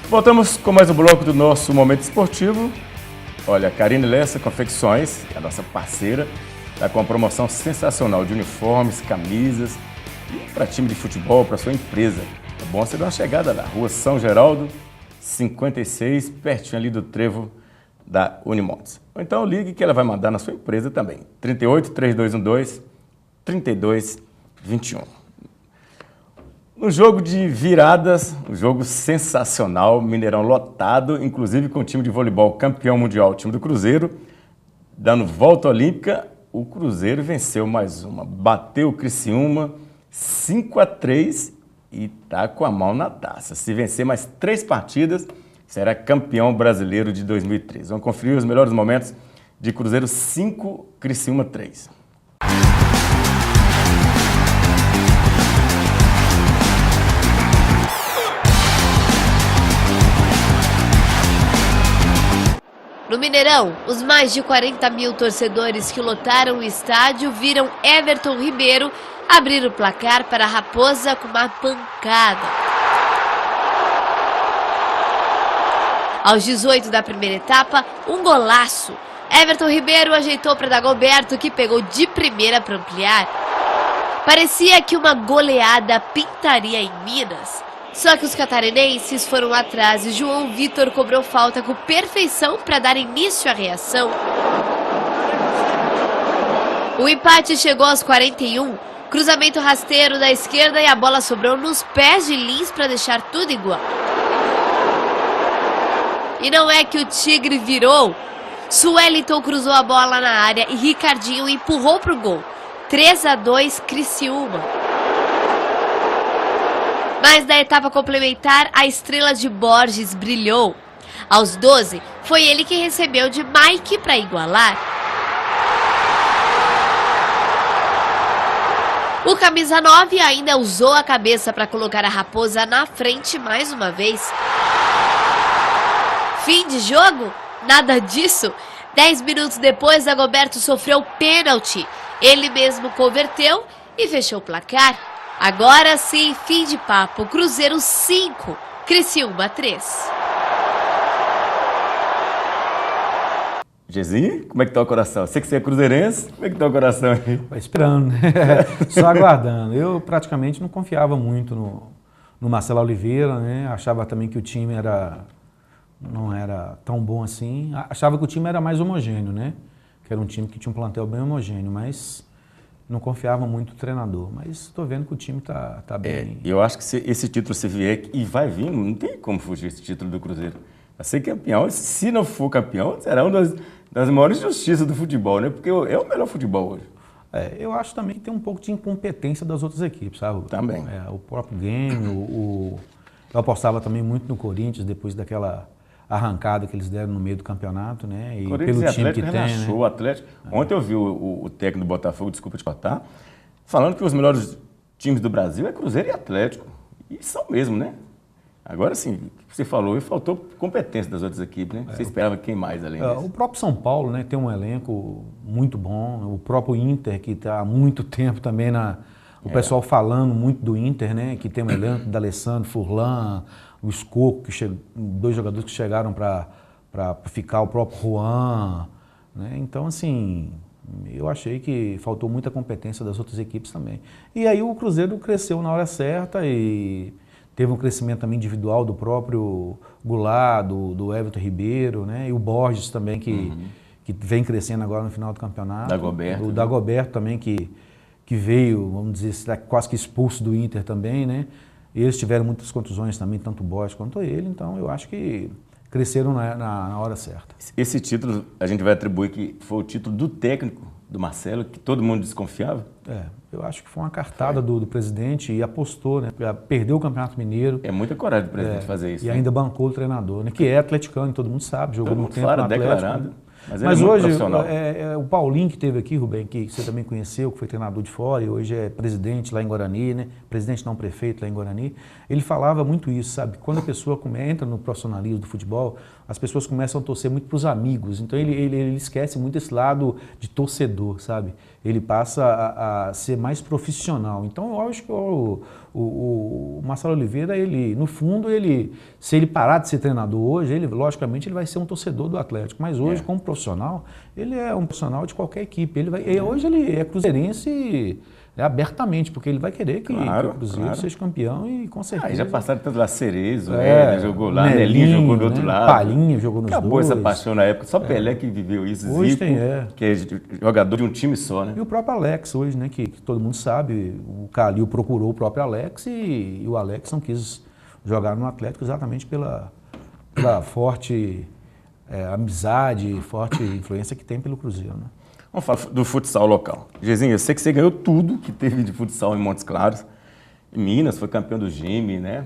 Voltamos com mais um bloco do nosso Momento Esportivo. Olha, a Karine Lessa Confecções, que é a nossa parceira, está com uma promoção sensacional de uniformes, camisas, para time de futebol, para sua empresa. É bom você dar uma chegada lá, Rua São Geraldo, 56, pertinho ali do trevo da Unimontes. Ou então ligue que ela vai mandar na sua empresa também. 38 3212 3221. No jogo de viradas, um jogo sensacional, Mineirão lotado, inclusive com o time de voleibol campeão mundial, o time do Cruzeiro, dando volta olímpica, o Cruzeiro venceu mais uma, bateu o Criciúma 5-3 e está com a mão na taça. Se vencer mais 3 partidas, será campeão brasileiro de 2013. Vamos conferir os melhores momentos de Cruzeiro 5, Criciúma 3. No Mineirão, os mais de 40 mil torcedores que lotaram o estádio viram Everton Ribeiro abrir o placar para a Raposa com uma pancada. Aos 18 da primeira etapa, um golaço. Everton Ribeiro ajeitou para Dagoberto, que pegou de primeira para ampliar. Parecia que uma goleada pintaria em Minas. Só que os catarinenses foram atrás e João Vitor cobrou falta com perfeição para dar início à reação. O empate chegou aos 41, cruzamento rasteiro da esquerda e a bola sobrou nos pés de Lins para deixar tudo igual. E não é que o Tigre virou. Sueliton cruzou a bola na área e Ricardinho empurrou para o gol. 3-2 Criciúma. Mas na etapa complementar, a estrela de Borges brilhou. Aos 12, foi ele que recebeu de Mike para igualar. O camisa 9 ainda usou a cabeça para colocar a Raposa na frente mais uma vez. Fim de jogo? Nada disso. 10 minutos depois, Dagoberto sofreu pênalti. Ele mesmo converteu e fechou o placar. Agora sim, fim de papo. Cruzeiro 5, Criciúma 3. Gezinho, como é que tá o coração? Sei que você é cruzeirense, como é que tá o coração aí? Vai esperando, né? Só aguardando. Eu praticamente não confiava muito no Marcelo Oliveira, né? Achava também que o time não era tão bom assim. Achava que o time era mais homogêneo, né? Que era um time que tinha um plantel bem homogêneo, mas não confiava muito no treinador. Mas estou vendo que o time tá bem. Eu acho que se esse título se vier, e vai vir, não tem como fugir esse título do Cruzeiro. Vai ser campeão, se não for campeão, será uma das maiores justiças do futebol, né? Porque é o melhor futebol hoje. Eu acho também que tem um pouco de incompetência das outras equipes, sabe? Também. O próprio Grêmio, eu apostava também muito no Corinthians, depois daquela arrancada que eles deram no meio do campeonato, né? E Corinthians pelo e time que Atlético tem, né? O Atlético. Ontem eu vi o técnico do Botafogo, desculpa te cortar, falando que os melhores times do Brasil é Cruzeiro e Atlético. E são mesmo, né? Agora sim, o que você falou, e faltou competência das outras equipes, né? Você esperava quem mais além disso? O próprio São Paulo, né, tem um elenco muito bom. O próprio Inter, que está há muito tempo também o pessoal falando muito do Inter, né? Que tem um elenco da Alessandro, Furlan, o Escoco, dois jogadores que chegaram para ficar, o próprio Juan, né? Então, assim, eu achei que faltou muita competência das outras equipes também. E aí o Cruzeiro cresceu na hora certa e teve um crescimento também individual do próprio Goulart, do Everton Ribeiro, né? E o Borges também, que vem crescendo agora no final do campeonato. Dagoberto. O Dagoberto também, que veio, vamos dizer, quase que expulso do Inter também, né? E eles tiveram muitas contusões também, tanto o Borges quanto ele. Então, eu acho que cresceram na hora certa. Esse título, a gente vai atribuir que foi o título do técnico, do Marcelo, que todo mundo desconfiava? Eu acho que foi uma cartada do presidente e apostou, né? Perdeu o Campeonato Mineiro. É muita coragem do presidente fazer isso. E ainda bancou o treinador, né? Que é atleticano, todo mundo sabe, jogou muito tempo no Atlético. Declarado. Mas hoje, o Paulinho que esteve aqui, Rubem, que você também conheceu, que foi treinador de fora e hoje é presidente lá em Guarani, né? Presidente não prefeito lá em Guarani, ele falava muito isso, sabe? Quando a pessoa entra no profissionalismo do futebol, as pessoas começam a torcer muito para os amigos, então ele esquece muito esse lado de torcedor, sabe? Ele passa a ser mais profissional. Então eu acho que o Marcelo Oliveira, ele, no fundo, se ele parar de ser treinador hoje, logicamente, ele vai ser um torcedor do Atlético. Mas hoje, como profissional, ele é um profissional de qualquer equipe. Hoje ele é cruzeirense abertamente, porque ele vai querer que o Cruzeiro seja campeão e com certeza... Aí já passaram tanto lá Cerezo, jogou lá, Nelinho jogou do outro lado. Palinha jogou nos Acabou dois. essa paixão na época, só Pelé que viveu isso, Hoje Zico, que é jogador de um time só, né? E o próprio Alex hoje, né, que todo mundo sabe, o Calil procurou o próprio Alex e o Alex não quis jogar no Atlético exatamente pela forte amizade, forte influência que tem pelo Cruzeiro, né? Vamos falar do futsal local. Gezinho, eu sei que você ganhou tudo que teve de futsal em Montes Claros. Em Minas, foi campeão do GIME, né?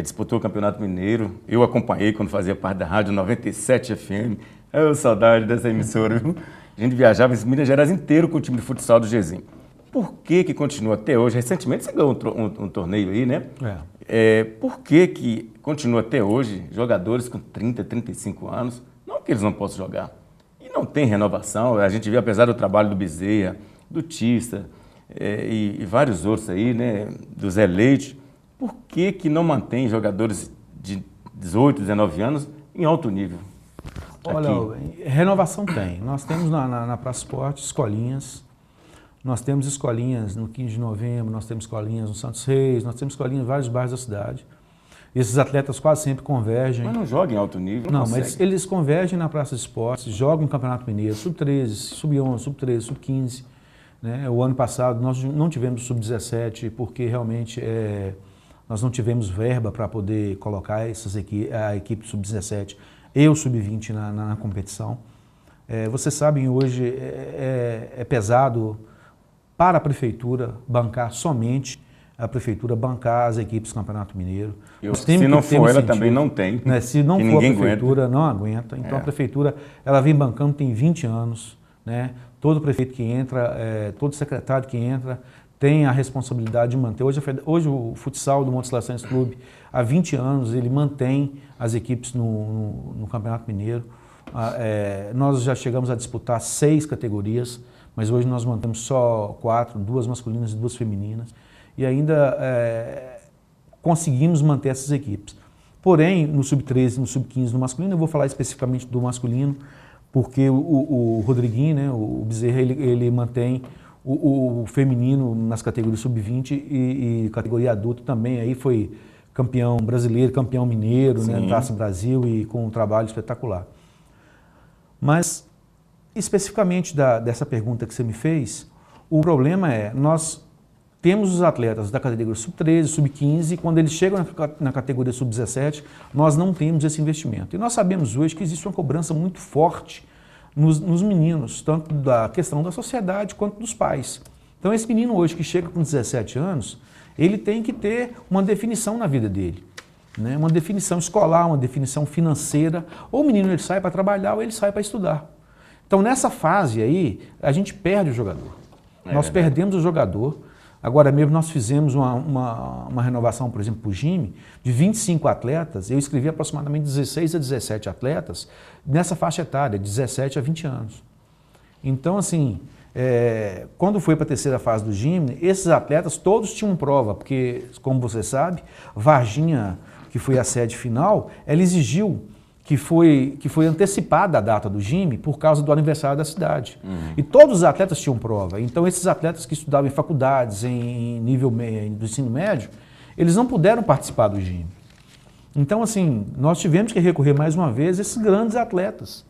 Disputou o Campeonato Mineiro. Eu acompanhei quando fazia parte da Rádio 97 FM. Eu saudade dessa emissora, viu? A gente viajava em Minas Gerais inteiro com o time de futsal do Gezinho. Por que continua até hoje? Recentemente você ganhou um torneio aí, né? Por que continua até hoje jogadores com 30, 35 anos? Não que eles não possam jogar. Não tem renovação, a gente vê, apesar do trabalho do Bezerra, do Tissa e vários outros aí, né, do Zé Leite, por que não mantém jogadores de 18, 19 anos em alto nível? Olha, renovação tem. Nós temos na Praça Esporte escolinhas, nós temos escolinhas no 15 de novembro, nós temos escolinhas no Santos Reis, nós temos escolinhas em vários bairros da cidade. Esses atletas quase sempre convergem. Mas não jogam em alto nível? Não, mas eles convergem na Praça de Esportes, jogam no Campeonato Mineiro, Sub-13, Sub-11, Sub-13, Sub-15. Né? O ano passado nós não tivemos Sub-17 porque realmente nós não tivemos verba para poder colocar a equipe Sub-17 e o Sub-20 na competição. Vocês sabem, hoje é pesado para a Prefeitura bancar somente a Prefeitura bancar as equipes do Campeonato Mineiro. Se não for ela, também não tem. Né? Se não for a Prefeitura, não aguenta. Então a Prefeitura, ela vem bancando tem 20 anos. Né? Todo prefeito que entra, todo secretário que entra, tem a responsabilidade de manter. Hoje o futsal do Montes Claros Tênis Clube, há 20 anos, ele mantém as equipes no Campeonato Mineiro. Nós já chegamos a disputar 6 categorias, mas hoje nós mantemos só 4, 2 masculinas e 2 femininas. E ainda conseguimos manter essas equipes. Porém, no Sub-13, no Sub-15, no masculino, eu vou falar especificamente do masculino, porque o Rodriguinho, né, o Bezerra, ele mantém o feminino nas categorias Sub-20 e categoria adulto também. Aí foi campeão brasileiro, campeão mineiro, né, Taça Brasil e com um trabalho espetacular. Mas, especificamente dessa pergunta que você me fez, o problema nós temos os atletas da categoria Sub-13, Sub-15, quando eles chegam na categoria Sub-17, nós não temos esse investimento. E nós sabemos hoje que existe uma cobrança muito forte nos meninos, tanto da questão da sociedade quanto dos pais. Então esse menino hoje que chega com 17 anos, ele tem que ter uma definição na vida dele. Né? Uma definição escolar, uma definição financeira. Ou o menino ele sai para trabalhar ou ele sai para estudar. Então nessa fase aí, a gente perde o jogador. Nós perdemos o jogador. Agora mesmo nós fizemos uma renovação, por exemplo, para o GIME, de 25 atletas, eu escrevi aproximadamente 16 a 17 atletas nessa faixa etária, de 17 a 20 anos. Então, assim, quando foi para a terceira fase do GIME, esses atletas todos tinham prova, porque, como você sabe, Varginha, que foi a sede final, ela exigiu que foi antecipada a data do GIME por causa do aniversário da cidade. E todos os atletas tinham prova. Então, esses atletas que estudavam em faculdades, em nível do ensino médio, eles não puderam participar do GIME. Então, assim, nós tivemos que recorrer mais uma vez a esses grandes atletas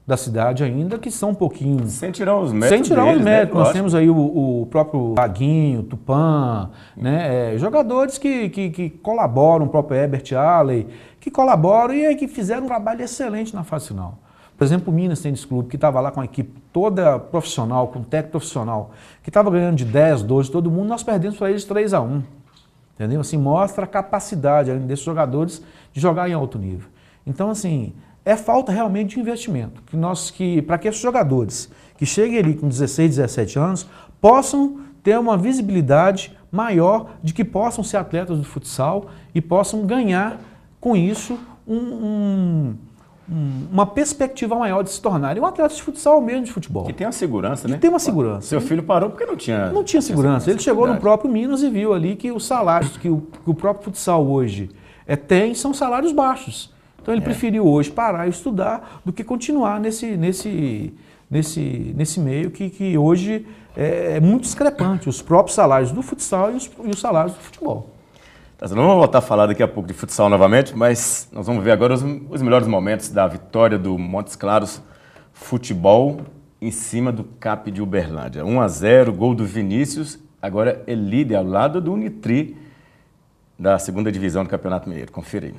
da cidade ainda, que são um pouquinho... Sem tirar os méritos. Sem tirar os méritos. Né? Nós temos aí o próprio Vaguinho, Tupã, né? Jogadores que colaboram, o próprio Herbert Alley, que colaboram e que fizeram um trabalho excelente na fase final. Por exemplo, o Minas Tênis Clube, que estava lá com a equipe toda profissional, com técnico profissional, que estava ganhando de 10, 12, todo mundo, nós perdemos para eles 3-1. Entendeu? Assim, mostra a capacidade desses jogadores de jogar em alto nível. Então, assim, é falta realmente de investimento. Para que esses jogadores que cheguem ali com 16, 17 anos possam ter uma visibilidade maior de que possam ser atletas do futsal e possam ganhar com isso uma perspectiva maior de se tornarem um atleta de futsal mesmo de futebol. Que tem uma segurança, né? Tem uma segurança. Seu filho parou porque não tinha... Não tinha segurança. Ele chegou no próprio Minas e viu ali que os salários que o próprio futsal hoje tem são salários baixos. Então ele preferiu hoje parar e estudar do que continuar nesse meio que hoje é muito discrepante. Os próprios salários do futsal e os salários do futebol. Nós vamos voltar a falar daqui a pouco de futsal novamente, mas nós vamos ver agora os melhores momentos da vitória do Montes Claros Futebol em cima do CAP de Uberlândia. 1-0, gol do Vinícius, agora é líder ao lado do Unitri da segunda divisão do Campeonato Mineiro. Confira aí.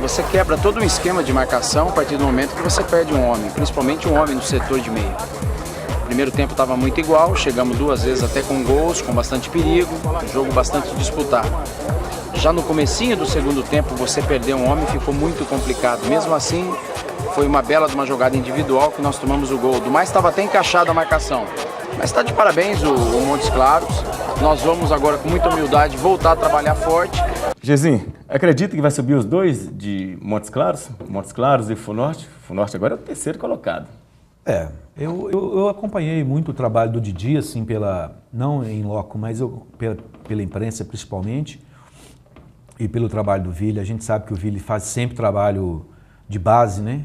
Você quebra todo um esquema de marcação a partir do momento que você perde um homem, principalmente um homem no setor de meio. O primeiro tempo estava muito igual, chegamos 2 vezes até com gols, com bastante perigo, jogo bastante disputado. Já no comecinho do segundo tempo, você perder um homem ficou muito complicado. Mesmo assim, foi uma bela de uma jogada individual que nós tomamos o gol. Do mais estava até encaixada a marcação. Mas está de parabéns o Montes Claros. Nós vamos agora com muita humildade voltar a trabalhar forte. Gezinho, acredita que vai subir os dois de Montes Claros e Funorte? Funorte agora é o terceiro colocado. Eu acompanhei muito o trabalho do Didi, assim, não em loco, mas pela imprensa principalmente, e pelo trabalho do Vili. A gente sabe que o Vili faz sempre trabalho de base, né?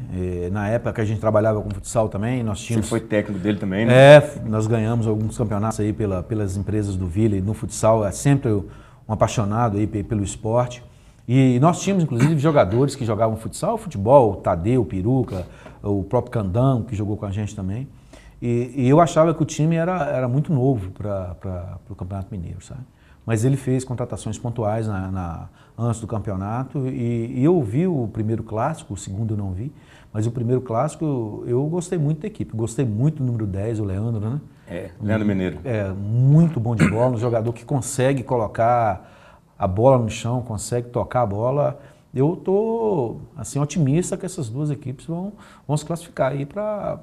Na época que a gente trabalhava com futsal também, nós tínhamos... Você foi técnico dele também, né? Nós ganhamos alguns campeonatos aí pelas empresas do Vili no futsal. É sempre um apaixonado aí pelo esporte. E nós tínhamos, inclusive, jogadores que jogavam futsal, futebol, o Tadeu, o Peruca, o próprio Candão, que jogou com a gente também. E eu achava que o time era muito novo para o Campeonato Mineiro, sabe? Mas ele fez contratações pontuais antes do campeonato e eu vi o primeiro clássico, o segundo eu não vi, mas o primeiro clássico eu gostei muito da equipe, gostei muito do número 10, o Leandro, né? Leandro Mineiro. Muito bom de bola, um jogador que consegue colocar a bola no chão, consegue tocar a bola. Eu estou assim, otimista que essas duas equipes vão se classificar aí para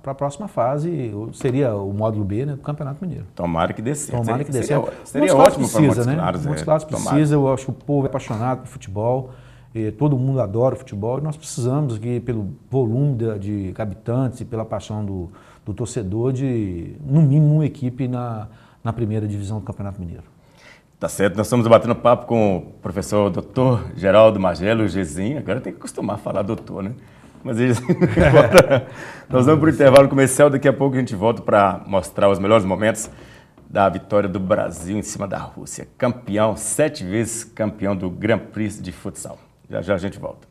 a próxima fase, seria o módulo B, né, do Campeonato Mineiro. Tomara que dê certo. Tomara que dê certo. Seria ótimo para Montes né? Claros. Montes Claros precisa, eu acho que o povo é apaixonado por futebol, todo mundo adora o futebol e nós precisamos aqui, pelo volume de habitantes e pela paixão do torcedor, de no mínimo uma equipe na primeira divisão do Campeonato Mineiro. Tá certo, nós estamos batendo papo com o professor Dr. Geraldo Magelo, o Gezinho. Agora tem que acostumar a falar doutor, né? Mas nós vamos para o intervalo comercial, daqui a pouco a gente volta para mostrar os melhores momentos da vitória do Brasil em cima da Rússia. Campeão, 7 vezes campeão do Grand Prix de futsal. Já já a gente volta.